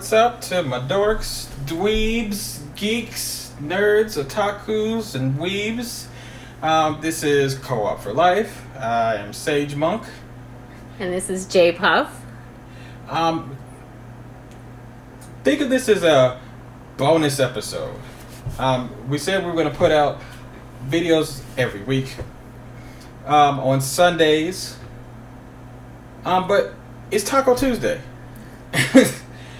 What's up to my dorks, dweebs, geeks, nerds, otakus, and weebs? This is Co-op for Life. I am Sage Monk. And this is J Puff. Think of this as a bonus episode. We said we were going to put out videos every week on Sundays. But it's Taco Tuesday.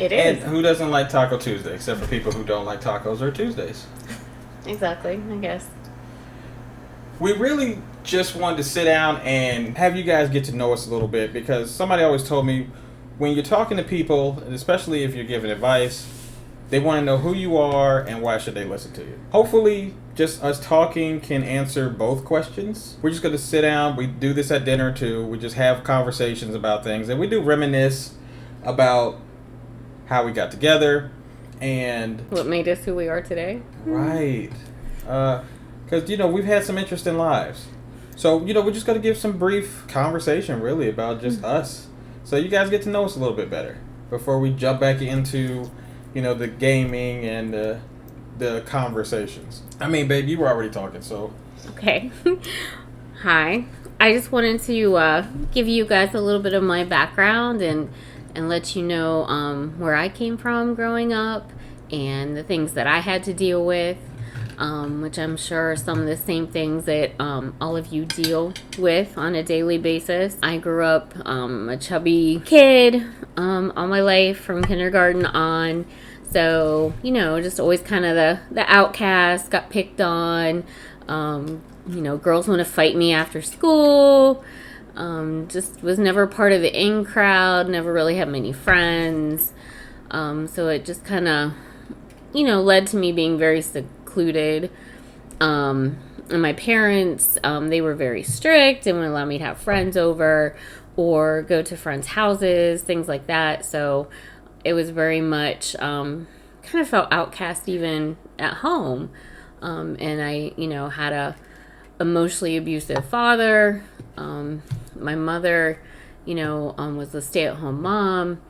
It is. And who doesn't like Taco Tuesday, except for people who don't like tacos or Tuesdays? Exactly, I guess. We really just wanted to sit down and have you guys get to know us a little bit, because somebody always told me when you're talking to people, and especially if you're giving advice, they want to know who you are and why should they listen to you. Hopefully, just us talking can answer both questions. We're just going to sit down. We do this at dinner too. We just have conversations about things, and we do reminisce about how we got together and what made us who we are today. Right. Because, we've had some interesting lives. So, we're just going to give some brief conversation, really, about just us. So you guys get to know us a little bit better before we jump back into, the gaming and the conversations. I mean, babe, you were already talking, so. Okay. Hi. I just wanted to give you guys a little bit of my background and let you know where I came from growing up and the things that I had to deal with, which I'm sure are some of the same things that all of you deal with on a daily basis. I grew up a chubby kid all my life from kindergarten on. So, just always kind of the outcast, got picked on. Girls want to fight me after school. Just was never part of the in crowd, never really had many friends. So it just kind of, led to me being very secluded. And my parents, they were very strict and wouldn't allow me to have friends over or go to friends' houses, things like that. So it was very much, kind of felt outcast even at home. And I, had a emotionally abusive father. My mother, was a stay-at-home mom,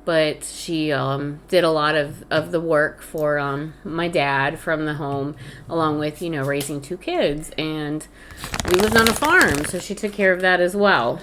but she did a lot of the work for my dad from the home, along with, raising two kids. And we lived on a farm, so she took care of that as well.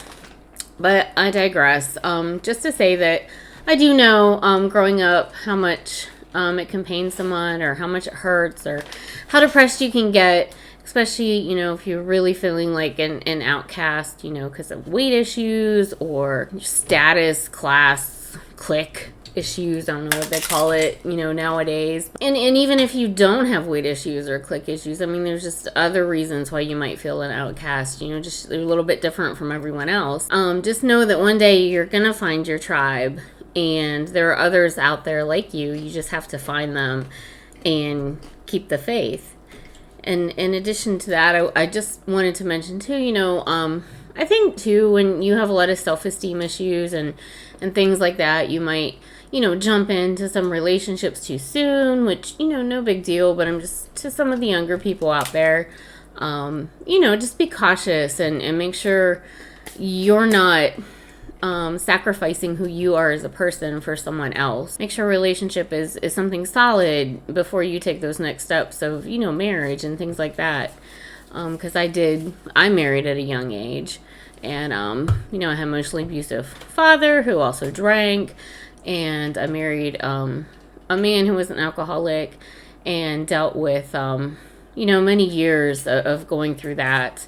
But I digress. Just to say that I do know, growing up, how much it can pain someone, or how much it hurts, or how depressed you can get, especially, if you're really feeling like an outcast, because of weight issues or status, class, clique issues. I don't know what they call it, nowadays. And even if you don't have weight issues or clique issues, I mean, there's just other reasons why you might feel an outcast, just a little bit different from everyone else. Just know that one day you're going to find your tribe, and there are others out there like you. You just have to find them and keep the faith. And in addition to that, I just wanted to mention too, I think too, when you have a lot of self-esteem issues and things like that, you might, jump into some relationships too soon, which, no big deal. But I'm just, to some of the younger people out there, just be cautious and make sure you're not sacrificing who you are as a person for someone else. Make sure a relationship is something solid before you take those next steps of, marriage and things like that. Because I married at a young age, and, I had an emotionally abusive father who also drank, and I married a man who was an alcoholic and dealt with, many years of going through that.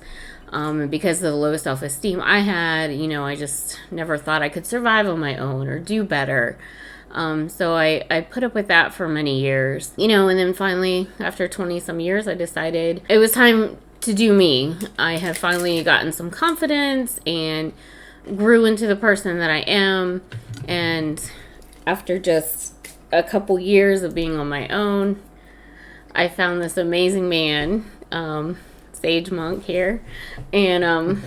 Because of the low self-esteem I had, I just never thought I could survive on my own or do better. So I put up with that for many years, and then finally, after 20-some years, I decided it was time to do me. I have finally gotten some confidence and grew into the person that I am. And after just a couple years of being on my own, I found this amazing man, Sage Monk here, and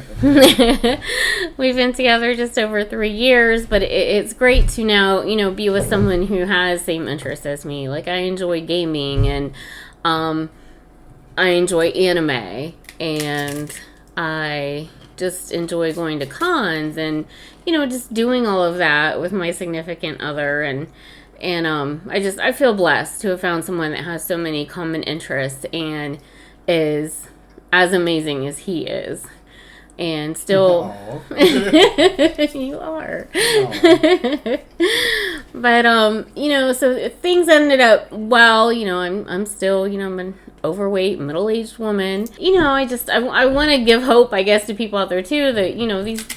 we've been together just over 3 years, but it's great to now, be with someone who has same interests as me. Like, I enjoy gaming, and I enjoy anime, and I just enjoy going to cons and, just doing all of that with my significant other. And And I feel blessed to have found someone that has so many common interests and is as amazing as he is. And still, you are. But so things ended up well. I'm still, I'm an overweight middle-aged woman. I want to give hope, I guess, to people out there too that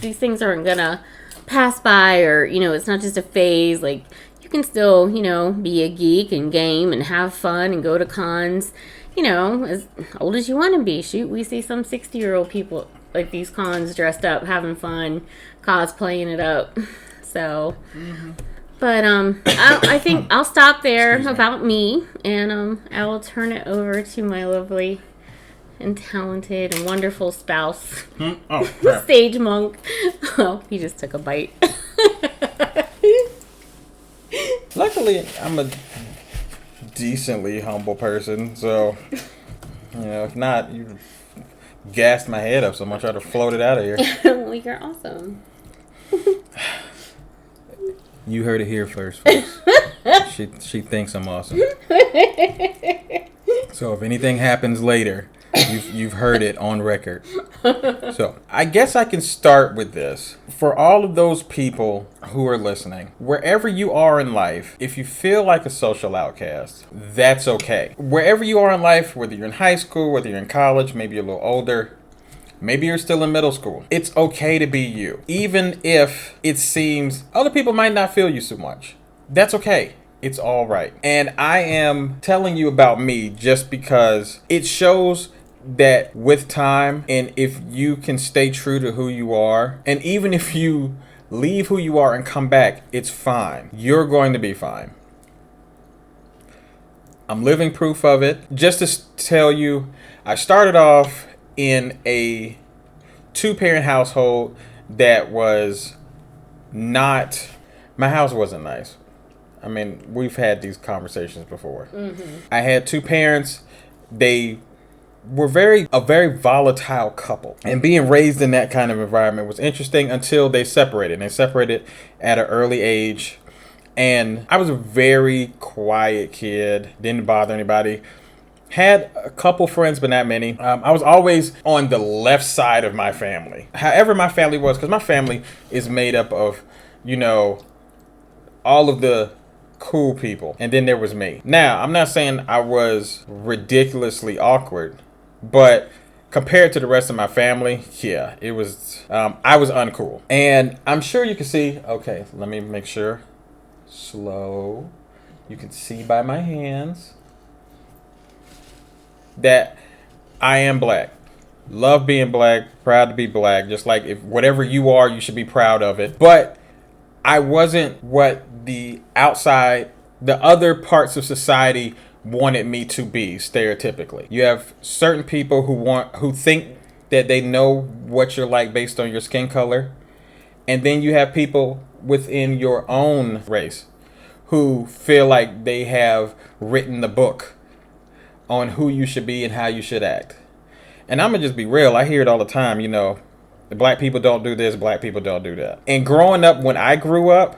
these things aren't gonna pass by, or it's not just a phase. Like, you can still be a geek and game and have fun and go to cons. As old as you want to be. Shoot, we see some 60-year-old people like these cons dressed up, having fun, cosplaying it up. So, but I think I'll stop there about me, and I will turn it over to my lovely and talented and wonderful spouse, Stage Monk. Oh, he just took a bite. Luckily, I'm a decently humble person, so if not, you gassed my head up, so I'm gonna try to float it out of here. Well, you're awesome. You heard it here first, folks. She thinks I'm awesome. So if anything happens later, you've heard it on record. So I guess I can start with this. For all of those people who are listening, wherever you are in life, if you feel like a social outcast, that's okay. Wherever you are in life, whether you're in high school, whether you're in college, maybe you're a little older, maybe you're still in middle school, it's okay to be you. Even if it seems other people might not feel you so much, that's okay. It's all right. And I am telling you about me just because it shows that with time, and if you can stay true to who you are, and even if you leave who you are and come back, it's fine. You're going to be fine. I'm living proof of it. Just to tell you, I started off in a 2-parent household that was not, my house wasn't nice. I mean, we've had these conversations before. I had 2 parents. They were a very volatile couple, and being raised in that kind of environment was interesting until they separated. And they separated at an early age, and I was a very quiet kid, didn't bother anybody, had a couple friends but not many. I was always on the left side of my family, however my family was, because my family is made up of all of the cool people, and then there was me. Now, I'm not saying I was ridiculously awkward, but compared to the rest of my family, yeah, it was, I was uncool. And I'm sure you can see, okay, let me make sure. Slow. You can see by my hands that I am black. Love being black, proud to be black. Just like if whatever you are, you should be proud of it. But I wasn't what the other parts of society wanted me to be, stereotypically. You have certain people who think that they know what you're like based on your skin color, and then you have people within your own race who feel like they have written the book on who you should be and how you should act. And I'm gonna just be real, I hear it all the time, black people don't do this, black people don't do that. And growing up, when I grew up,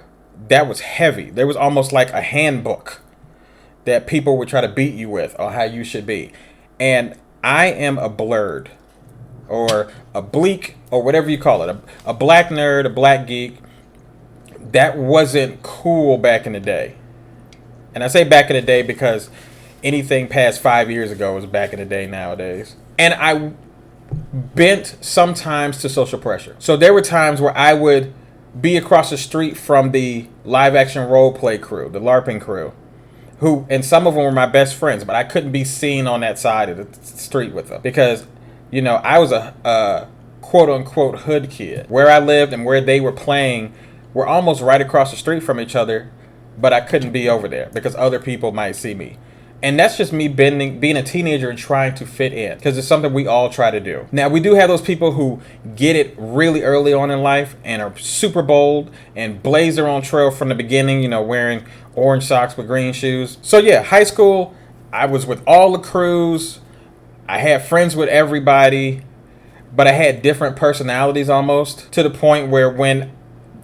that was heavy. There was almost like a handbook that people would try to beat you with on how you should be. And I am a blurred, or a bleak, or whatever you call it, a black nerd, a black geek. That wasn't cool back in the day. And I say back in the day because anything past 5 years ago is back in the day nowadays. And I bent sometimes to social pressure. So there were times where I would be across the street from the live action role play crew, the LARPing crew, and some of them were my best friends, but I couldn't be seen on that side of the street with them because, I was a quote unquote hood kid. Where I lived and where they were playing were almost right across the street from each other, but I couldn't be over there because other people might see me. And that's just me being a teenager and trying to fit in, because it's something we all try to do. Now, we do have those people who get it really early on in life and are super bold and blaze their own trail from the beginning, wearing orange socks with green shoes. So yeah, high school, I was with all the crews. I had friends with everybody, but I had different personalities almost, to the point where when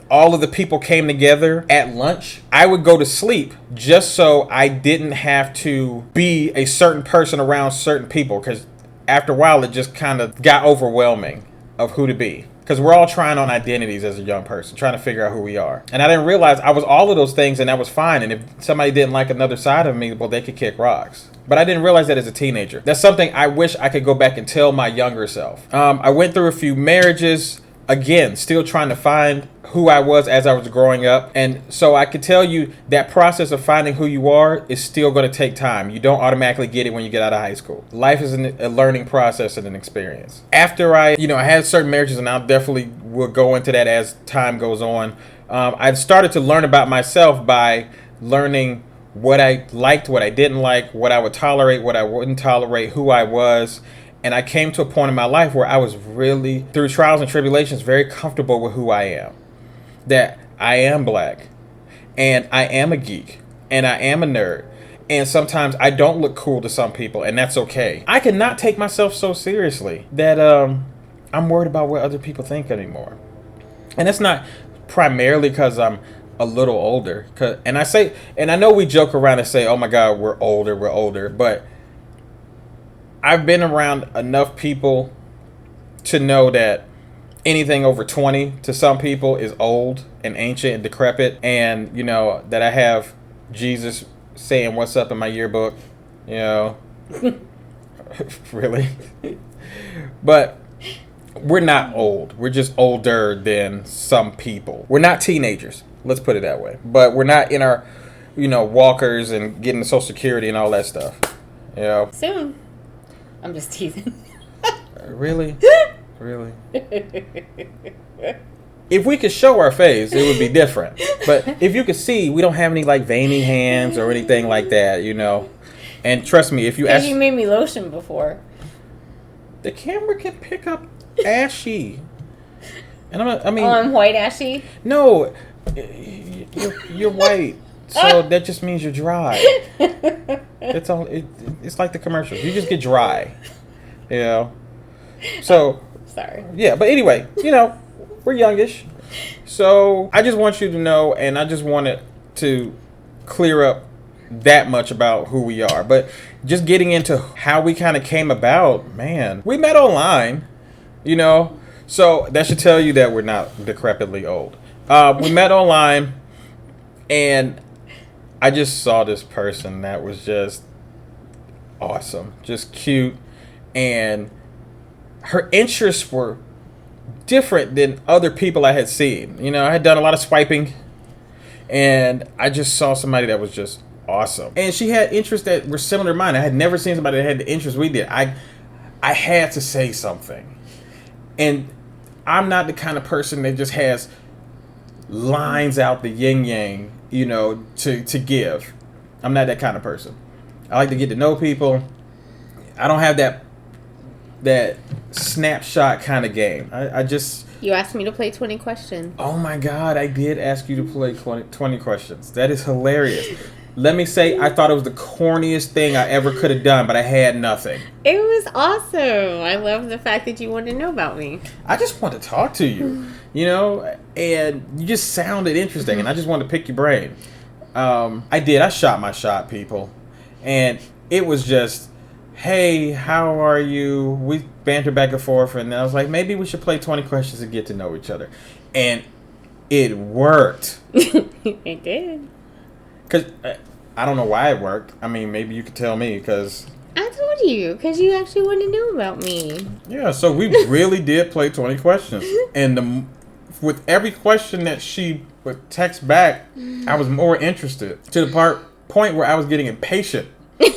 all of the people came together at lunch, I would go to sleep just so I didn't have to be a certain person around certain people, because after a while it just kind of got overwhelming of who to be. Because we're all trying on identities as a young person, trying to figure out who we are. And I didn't realize I was all of those things, and that was fine. And if somebody didn't like another side of me, well, they could kick rocks. But I didn't realize that as a teenager. That's something I wish I could go back and tell my younger self. I went through a few marriages. Again, still trying to find who I was as I was growing up. And so I could tell you that process of finding who you are is still going to take time. You don't automatically get it when you get out of high school. Life is a learning process and an experience. After I had certain marriages, and I'll definitely will go into that as time goes on. I started to learn about myself by learning what I liked, what I didn't like, what I would tolerate, what I wouldn't tolerate, who I was. And I came to a point in my life where I was really, through trials and tribulations, very comfortable with who I am. That I am black, and I am a geek, and I am a nerd. And sometimes I don't look cool to some people, and that's okay. I cannot take myself so seriously that I'm worried about what other people think anymore. And it's not primarily because I'm a little older. And I know we joke around and say, oh my God, we're older, but I've been around enough people to know that anything over 20 to some people is old and ancient and decrepit. And, that I have Jesus saying what's up in my yearbook, really. But we're not old. We're just older than some people. We're not teenagers. Let's put it that way. But we're not in our, walkers and getting the Social Security and all that stuff. Soon. I'm just teasing. Really? Really? If we could show our face, it would be different. But if you could see, we don't have any veiny hands or anything like that, And trust me, if you ask, you made me lotion before. The camera can pick up ashy. And I'm white ashy? No, you're white. So that just means you're dry. That's all. It's like the commercials. You just get dry. So. Sorry. Yeah, but anyway, we're youngish. So I just want you to know, and I just wanted to clear up that much about who we are. But just getting into how we kind of came about, man, we met online, So that should tell you that we're not decrepitly old. We met online, and I just saw this person that was just awesome, just cute, and her interests were different than other people I had seen. I had done a lot of swiping, and I just saw somebody that was just awesome. And she had interests that were similar to mine. I had never seen somebody that had the interests we did. I had to say something. And I'm not the kind of person that just has lines out the yin-yang, to give. I'm not that kind of person. I like to get to know people. I don't have that snapshot kind of game. I just... You asked me to play 20 questions. Oh my God, I did ask you to play 20 questions. That is hilarious. Let me say, I thought it was the corniest thing I ever could have done, but I had nothing. It was awesome. I love the fact that you wanted to know about me. I just want to talk to you, and you just sounded interesting, and I just wanted to pick your brain. I shot my shot, people. And it was just, hey, how are you? We bantered back and forth, and then I was like, maybe we should play 20 questions and get to know each other. And it worked. It did. Because I don't know why it worked. I mean, maybe you could tell me, because... I told you, because you actually wanted to know about me. Yeah, so we really did play 20 questions. And with every question that she would text back, I was more interested. To the point where I was getting impatient,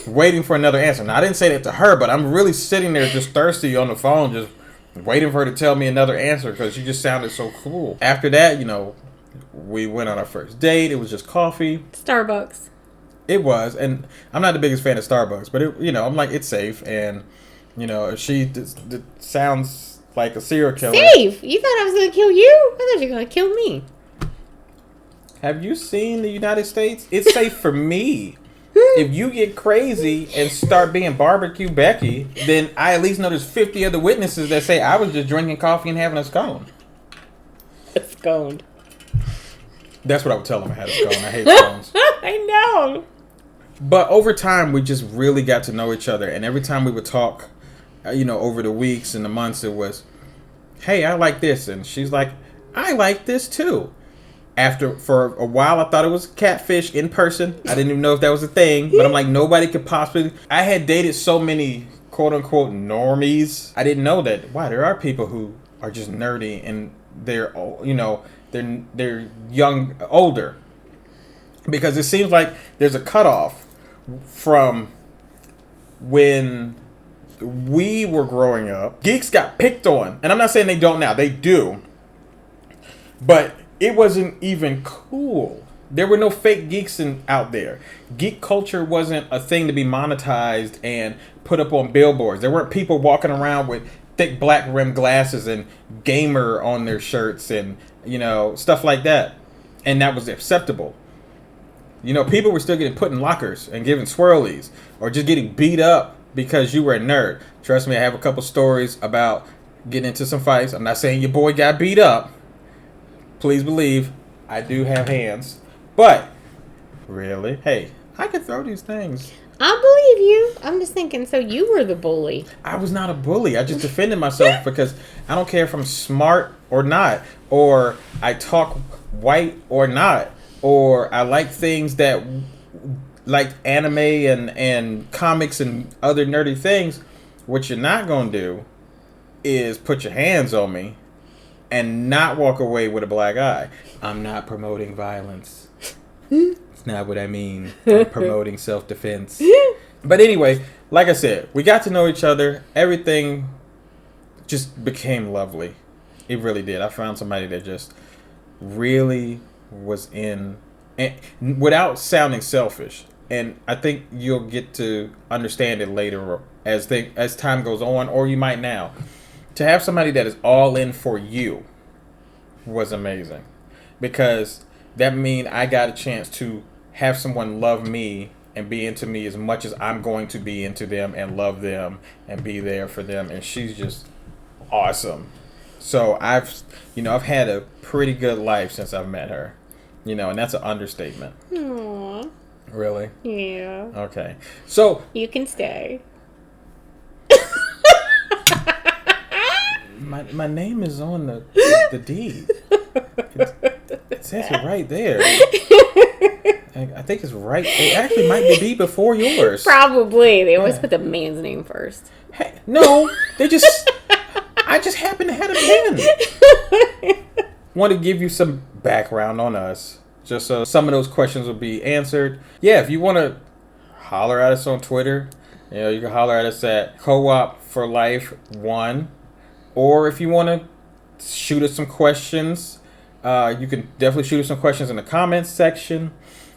waiting for another answer. Now, I didn't say that to her, but I'm really sitting there just thirsty on the phone, just waiting for her to tell me another answer, because she just sounded so cool. After that, we went on our first date. It was just coffee. Starbucks. It was, and I'm not the biggest fan of Starbucks, but I'm like, it's safe, and if she sounds like a serial killer. Safe? You thought I was gonna kill you? I thought you were gonna kill me. Have you seen the United States? It's safe for me. If you get crazy and start being barbecue Becky, then I at least know there's 50 other witnesses that say I was just drinking coffee and having a scone. A scone. That's what I would tell them I had a scone. I hate scones. I know. But over time, we just really got to know each other. And every time we would talk, over the weeks and the months, it was, hey, I like this. And she's like, I like this too. For a while, I thought it was catfish in person. I didn't even know if that was a thing. But I'm like, nobody could possibly. I had dated so many quote unquote normies. I didn't know that. Wow, there are people who are just nerdy and they're older. Because it seems like there's a cutoff from when we were growing up. Geeks got picked on. And I'm not saying they don't now. They do. But it wasn't even cool. There were no fake geeks out there. Geek culture wasn't a thing to be monetized and put up on billboards. There weren't people walking around with thick black rimmed glasses and gamer on their shirts and, stuff like that. And that was acceptable. People were still getting put in lockers and given swirlies or just getting beat up because you were a nerd. Trust me, I have a couple stories about getting into some fights. I'm not saying your boy got beat up. Please believe I do have hands. But, really, hey, I can throw these things. I believe you. I'm just thinking, so you were the bully. I was not a bully. I just defended myself because I don't care if I'm smart or not, or I talk white or not, or I like things that, like anime and comics and other nerdy things. What you're not going to do is put your hands on me and not walk away with a black eye. I'm not promoting violence. It's not what I mean. I'm promoting self-defense. But anyway, like I said, we got to know each other. Everything just became lovely. It really did. I found somebody that just really was in, and without sounding selfish. And I think you'll get to understand it later as time goes on, or you might now. To have somebody that is all in for you was amazing, because that means I got a chance to have someone love me and be into me as much as I'm going to be into them and love them and be there for them. And she's just awesome. So I've had a pretty good life since I've met her, and that's an understatement. Aww. Really? Yeah. Okay. So you can stay. My name is on the deed. It says it right there. I think it's right. It actually might be before yours. Probably. They always put the man's name first. Hey, no, I just happen to have it in. Want to give you some background on us, just so some of those questions will be answered. Yeah, if you want to holler at us on Twitter, you can holler at us at Co-op for Life 1. Or if you want to shoot us some questions, you can definitely shoot us some questions in the comments section.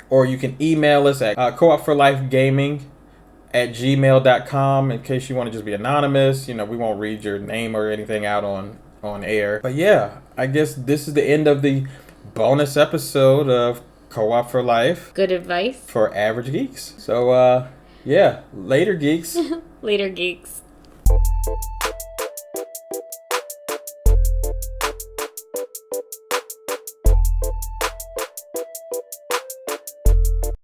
Or you can email us at coopforlifegaming@gmail.com in case you want to just be anonymous. We won't read your name or anything out on air. But yeah, I guess this is the end of the bonus episode of Co-op for Life. Good advice for average geeks. So, yeah, later, geeks. Later, geeks.